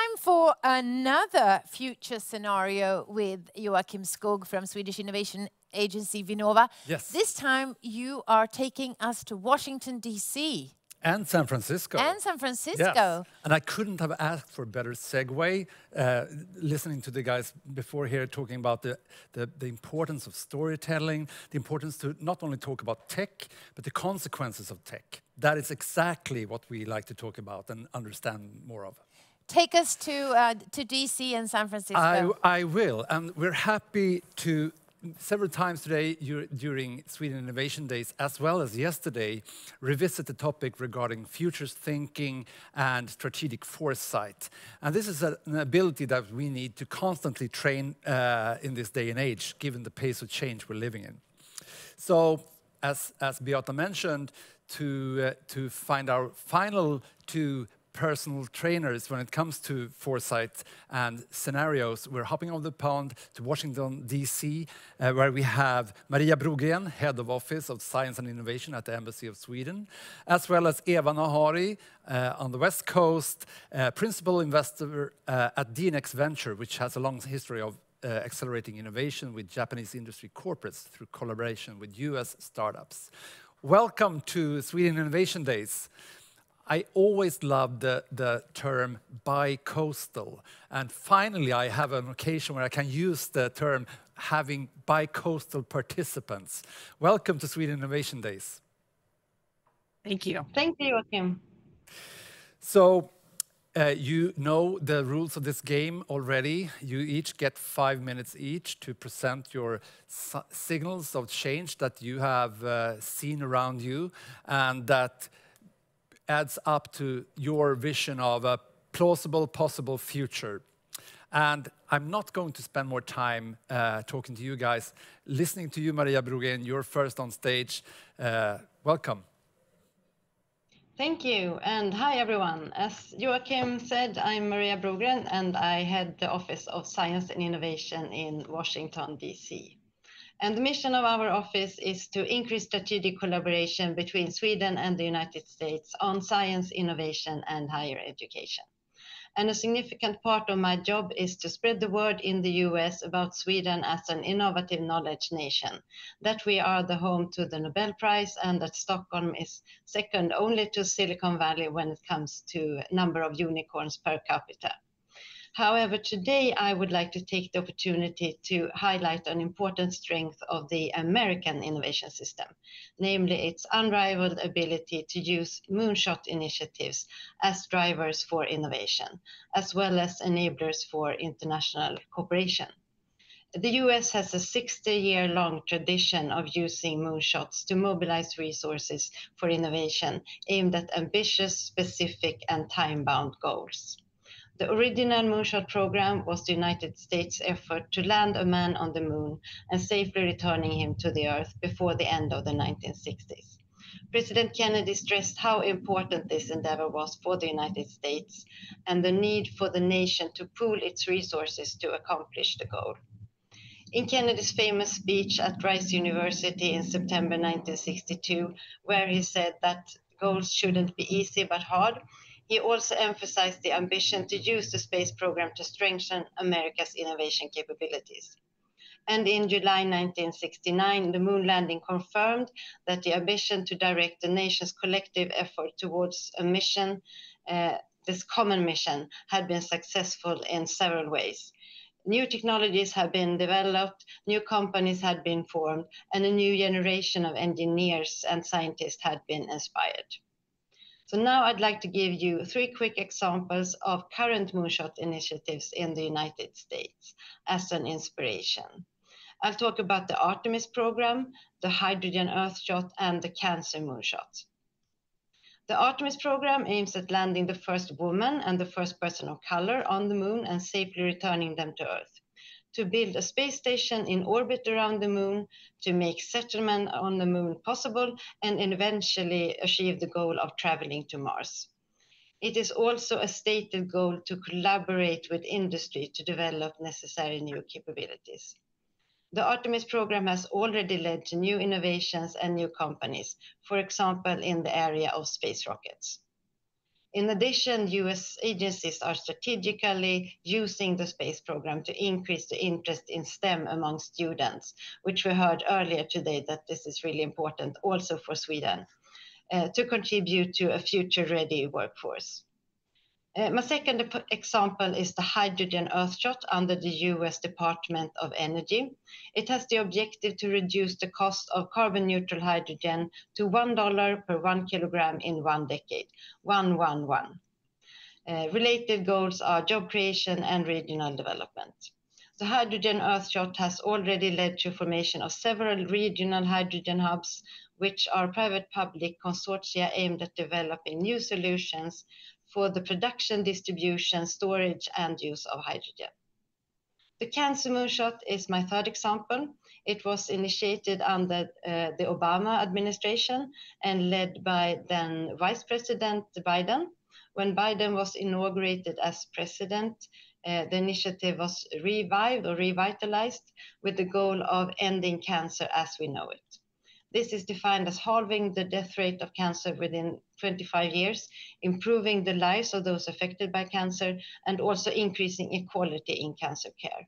time for another future scenario with Joachim Skog from Swedish innovation agency Vinnova. Yes. This time you are taking us to Washington, D.C. And San Francisco. And San Francisco. Yes. And I couldn't have asked for a better segue, listening to the guys before here talking about the importance of storytelling, the importance to not only talk about tech, but the consequences of tech. That is exactly what we like to talk about and understand more of. Take us to DC and San Francisco. I will, and we're happy to several times today during Sweden Innovation Days, as well as yesterday, revisit the topic regarding futures thinking and strategic foresight. And this is an ability that we need to constantly train in this day and age, given the pace of change we're living in. So, as Beata mentioned, to find our final two personal trainers when it comes to foresight and scenarios, we're hopping over the pond to Washington, D.C., where we have Maria Brogren, Head of Office of Science and Innovation at the Embassy of Sweden, as well as Eva Nahari on the West Coast, Principal Investor at DNX Venture, which has a long history of accelerating innovation with Japanese industry corporates through collaboration with US startups. Welcome to Sweden Innovation Days. I always loved the term bi-coastal, and finally I have an occasion where I can use the term having bi-coastal participants. Welcome to Sweden Innovation Days. Thank you. Thank you, Joachim. So you know the rules of this game already. You each get 5 minutes each to present your signals of change that you have seen around you, and that adds up to your vision of a plausible, possible future. And I'm not going to spend more time talking to you guys. Listening to you, Maria Brogren, you're first on stage. Welcome. Thank you, and hi everyone. As Joachim said, I'm Maria Brogren, and I head the Office of Science and Innovation in Washington, D.C. And the mission of our office is to increase strategic collaboration between Sweden and the United States on science, innovation, and higher education. And a significant part of my job is to spread the word in the US about Sweden as an innovative knowledge nation, that we are the home to the Nobel Prize, and that Stockholm is second only to Silicon Valley when it comes to number of unicorns per capita. However, today I would like to take the opportunity to highlight an important strength of the American innovation system, namely its unrivaled ability to use Moonshot initiatives as drivers for innovation, as well as enablers for international cooperation. The US has a 60-year-long tradition of using moonshots to mobilize resources for innovation aimed at ambitious, specific, and time-bound goals. The original Moonshot program was the United States' effort to land a man on the moon and safely returning him to the Earth before the end of the 1960s. President Kennedy stressed how important this endeavor was for the United States and the need for the nation to pool its resources to accomplish the goal. In Kennedy's famous speech at Rice University in September 1962, where he said that goals shouldn't be easy but hard, he also emphasized the ambition to use the space program to strengthen America's innovation capabilities. And in July 1969, the moon landing confirmed that the ambition to direct the nation's collective effort towards a mission, this common mission, had been successful in several ways. New technologies have been developed, new companies had been formed, and a new generation of engineers and scientists had been inspired. So now I'd like to give you 3 quick examples of current moonshot initiatives in the United States as an inspiration. I'll talk about the Artemis program, the Hydrogen Earthshot, and the Cancer Moonshot. The Artemis program aims at landing the first woman and the first person of color on the moon and safely returning them to Earth, to build a space station in orbit around the moon, to make settlement on the moon possible, and eventually achieve the goal of traveling to Mars. It is also a stated goal to collaborate with industry to develop necessary new capabilities. The Artemis program has already led to new innovations and new companies, for example, in the area of space rockets. In addition, US agencies are strategically using the space program to increase the interest in STEM among students, which we heard earlier today that this is really important also for Sweden, to contribute to a future-ready workforce. My second example is the hydrogen Earthshot under the US Department of Energy. It has the objective to reduce the cost of carbon neutral hydrogen to $1 per 1 kilogram in 1 decade. 111. Related goals are job creation and regional development. The hydrogen Earthshot has already led to formation of several regional hydrogen hubs, which are private-public consortia aimed at developing new solutions for the production, distribution, storage, and use of hydrogen. The Cancer Moonshot is my third example. It was initiated under the Obama administration and led by then Vice President Biden. When Biden was inaugurated as president, the initiative was revived or revitalized with the goal of ending cancer as we know it. This is defined as halving the death rate of cancer within 25 years, improving the lives of those affected by cancer, and also increasing equality in cancer care.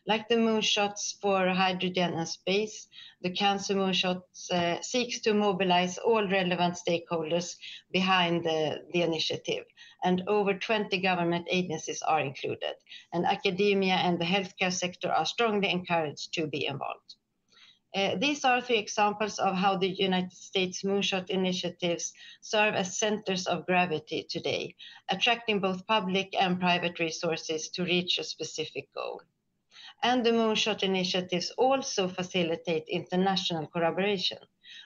Like the Moonshots for hydrogen and space, the Cancer Moonshots seeks to mobilize all relevant stakeholders behind the initiative, and over 20 government agencies are included, and academia and the healthcare sector are strongly encouraged to be involved. These are 3 examples of how the United States Moonshot initiatives serve as centers of gravity today, attracting both public and private resources to reach a specific goal. And the Moonshot initiatives also facilitate international collaboration.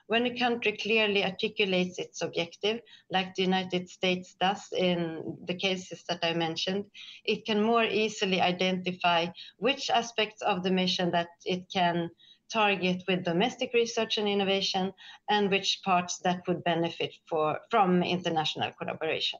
When a country clearly articulates its objective, like the United States does in the cases that I mentioned, it can more easily identify which aspects of the mission that it can target with domestic research and innovation, and which parts that would benefit from international collaboration.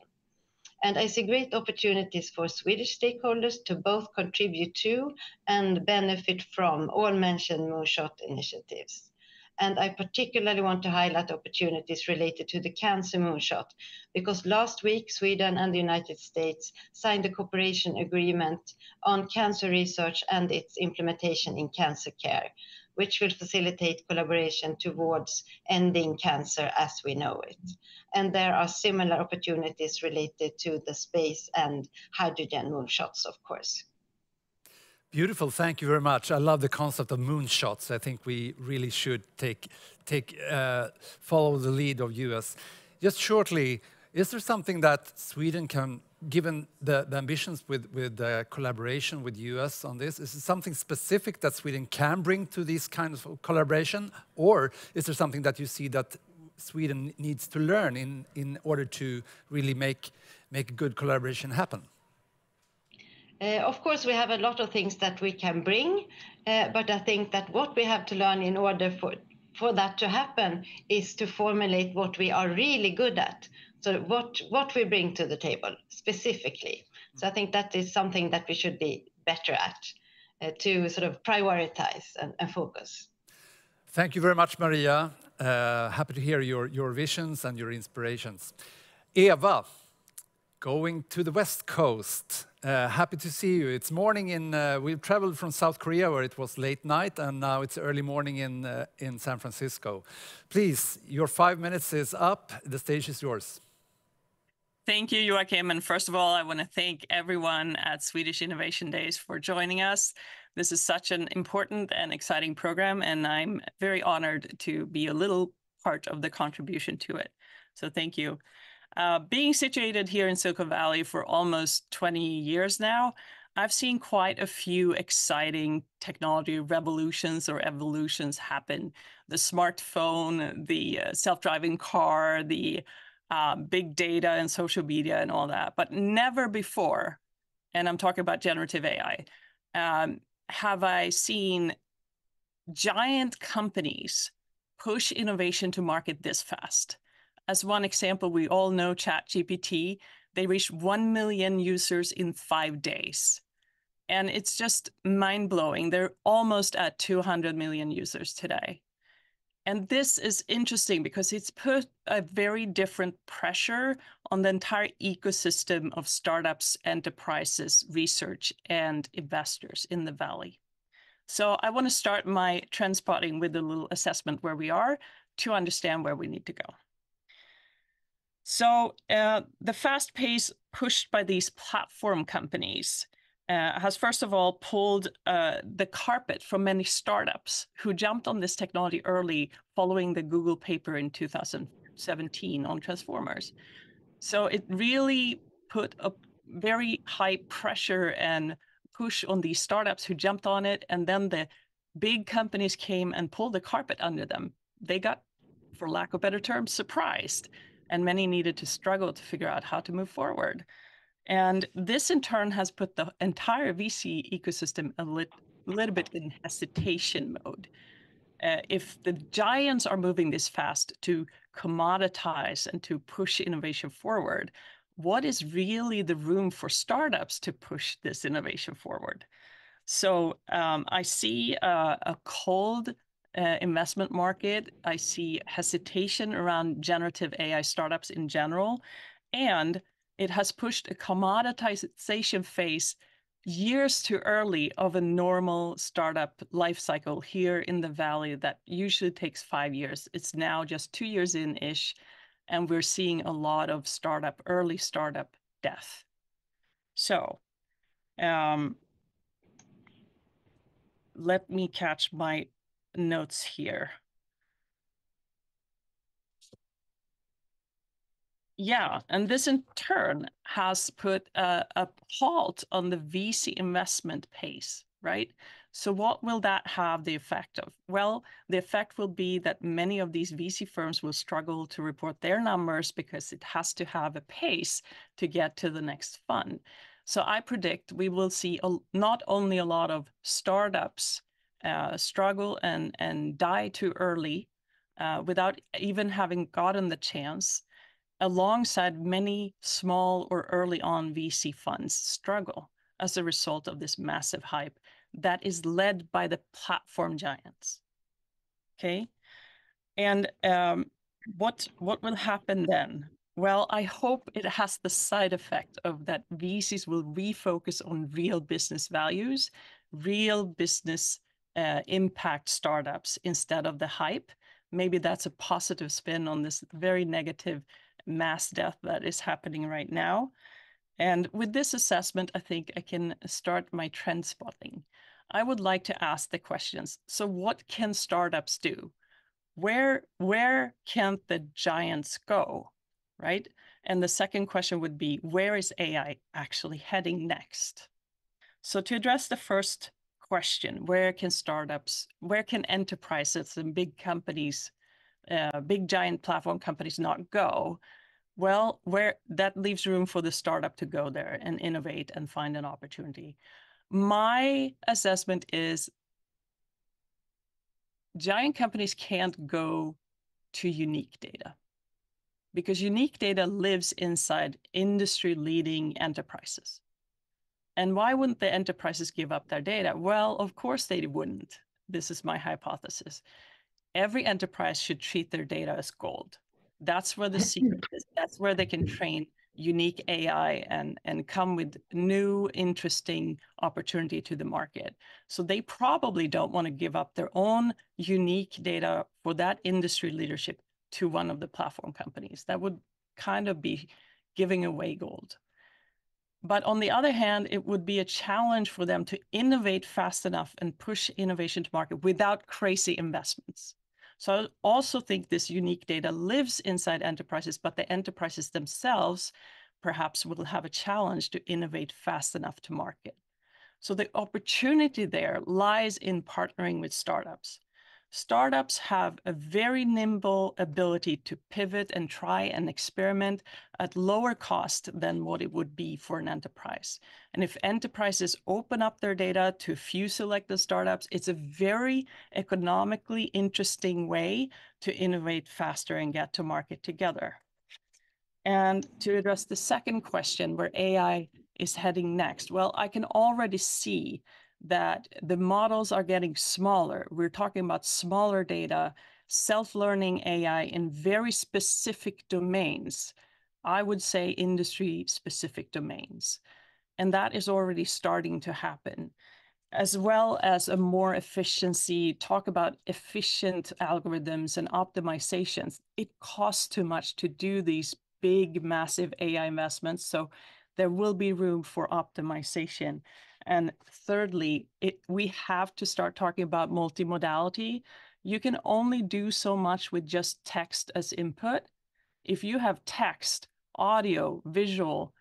And I see great opportunities for Swedish stakeholders to both contribute to and benefit from all mentioned Moonshot initiatives. And I particularly want to highlight opportunities related to the Cancer Moonshot, because last week Sweden and the United States signed a cooperation agreement on cancer research and its implementation in cancer care, which will facilitate collaboration towards ending cancer as we know it. And there are similar opportunities related to the space and hydrogen moonshots, of course. Beautiful, thank you very much. I love the concept of moonshots. I think we really should follow the lead of US. Just shortly, is there something that Sweden can, given the ambitions with the collaboration with US on this, is it something specific that Sweden can bring to these kinds of collaboration? Or is there something that you see that Sweden needs to learn in order to really make good collaboration happen? Of course, we have a lot of things that we can bring, but I think that what we have to learn in order for that to happen is to formulate what we are really good at. So what we bring to the table specifically. So I think that is something that we should be better at, to sort of prioritize and focus. Thank you very much, Maria. Happy to hear your visions and your inspirations. Eva, going to the West Coast. Happy to see you. It's morning we've traveled from South Korea where it was late night, and now it's early morning in San Francisco. Please, your 5 minutes is up. The stage is yours. Thank you, Joachim. And first of all, I want to thank everyone at Swedish Innovation Days for joining us. This is such an important and exciting program, and I'm very honored to be a little part of the contribution to it. So thank you. Being situated here in Silicon Valley for almost 20 years now, I've seen quite a few exciting technology revolutions or evolutions happen. The smartphone, the self-driving car, the big data and social media and all that, but never before, and I'm talking about generative AI, have I seen giant companies push innovation to market this fast. As one example, we all know ChatGPT. They reached 1 million users in 5 days. And it's just mind-blowing. They're almost at 200 million users today. And this is interesting because it's put a very different pressure on the entire ecosystem of startups, enterprises, research, and investors in the Valley. So I want to start my trend spotting with a little assessment where we are to understand where we need to go. So the fast pace pushed by these platform companies has first of all pulled the carpet from many startups who jumped on this technology early following the Google paper in 2017 on transformers. So it really put a very high pressure and push on these startups who jumped on it, and then the big companies came and pulled the carpet under them. They got, for lack of better terms, surprised, and many needed to struggle to figure out how to move forward. And this in turn has put the entire VC ecosystem a little bit in hesitation mode. If the giants are moving this fast to commoditize and to push innovation forward, what is really the room for startups to push this innovation forward? So I see a cold investment market. I see hesitation around generative AI startups in general, and it has pushed a commoditization phase years too early of a normal startup life cycle here in the Valley that usually takes 5 years. It's now just 2 years in-ish, and we're seeing a lot of early startup death. So let me catch my notes here. Yeah, and this in turn has put a halt on the VC investment pace, right? So what will that have the effect of? Well, the effect will be that many of these VC firms will struggle to report their numbers because it has to have a pace to get to the next fund. So I predict we will see not only a lot of startups struggle and die too early without even having gotten the chance, alongside many small or early on VC funds struggle as a result of this massive hype that is led by the platform giants. Okay, and what will happen then? Well, I hope it has the side effect of that VCs will refocus on real business values, real business impact startups instead of the hype. Maybe that's a positive spin on this very negative mass death that is happening right now. And with this assessment, I think I can start my trend spotting. I would like to ask the questions. So what can startups do? Where can the giants go, right? And the second question would be, where is AI actually heading next? So to address the first question, where can enterprises and big companies, big giant platform companies not go? Well, where that leaves room for the startup to go there and innovate and find an opportunity. My assessment is giant companies can't go to unique data because unique data lives inside industry-leading enterprises. And why wouldn't the enterprises give up their data? Well, of course they wouldn't. This is my hypothesis. Every enterprise should treat their data as gold. That's where the secret is. That's where they can train unique AI and come with new, interesting opportunity to the market. So they probably don't want to give up their own unique data for that industry leadership to one of the platform companies. That would kind of be giving away gold. But on the other hand, it would be a challenge for them to innovate fast enough and push innovation to market without crazy investments. So I also think this unique data lives inside enterprises, but the enterprises themselves perhaps will have a challenge to innovate fast enough to market. So the opportunity there lies in partnering with startups. Startups have a very nimble ability to pivot and try and experiment at lower cost than what it would be for an enterprise. And if enterprises open up their data to a few selected startups, it's a very economically interesting way to innovate faster and get to market together. And to address the second question, where AI is heading next, well, I can already see that the models are getting smaller. We're talking about smaller data, self-learning AI in very specific domains. I would say industry-specific domains. And that is already starting to happen, as well as a more efficiency, talk about efficient algorithms and optimizations. It costs too much to do these big, massive AI investments. So there will be room for optimization. And thirdly, we have to start talking about multimodality. You can only do so much with just text as input. If you have text, audio, visual,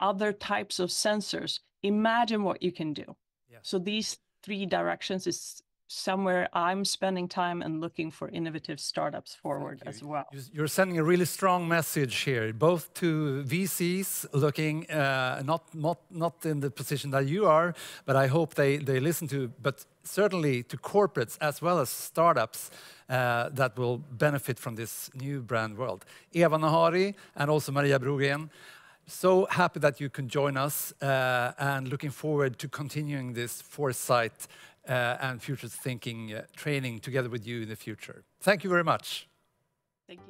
other types of sensors, imagine what you can do. Yeah. So these three directions is somewhere I'm spending time and looking for innovative startups forward as well. You're sending a really strong message here, both to VCs looking not in the position that you are, but I hope they listen to, but certainly to corporates as well as startups that will benefit from this new brand world. Eva Nahari and also Maria Brogren. So happy that you can join us and looking forward to continuing this foresight and future thinking training together with you in the future. Thank you very much. Thank you.